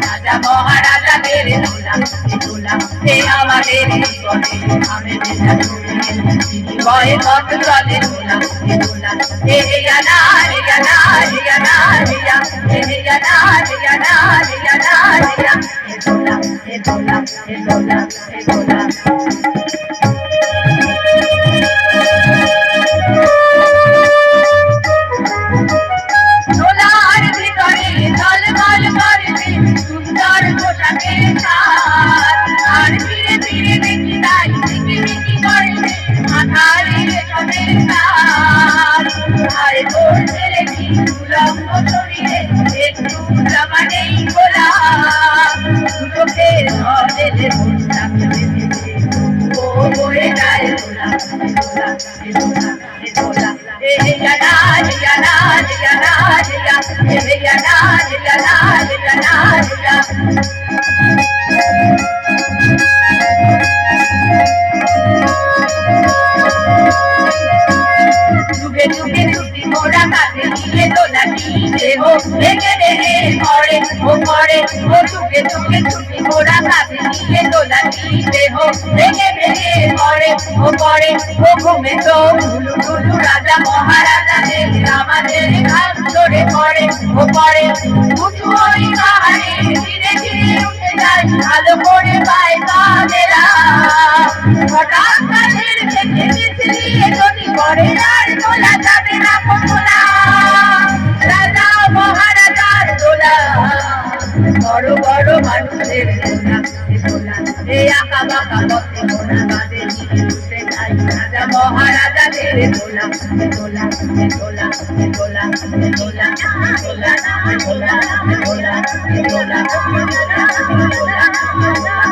রাজা মহারাজাদের দোলা দোলা এ আমাদের জীবনে আমি ভয়ে পথ চলে দোলা দোলা এ জানা জানা জানা জানা এ জানা জানা জানা জানা এ দোলা এ দোলা এ দোলা এ দোলা রাজা মহারাজাদের আমাদের ঘাট ধরে পড়ে ও পড়ে উঁচু ওই পাহাড়ে ধীরে ধীরে উঠে যায় ভালো করে পায় তাদেরা হঠাৎ কাছের থেকে মিছলিয়ে যদি পড়ে আর তোলা যাবে না কমলা রাজা মহারাজার দোলা বড় বড় মানুষের দোলা এই আঁকা বাঁকা পথে মোনা বাঁধে উঠে যায় রাজা মহারাজাদের দোলা দোলা দোলা দোলা দোলা দোলা দোলা দোলা দোলা দোলা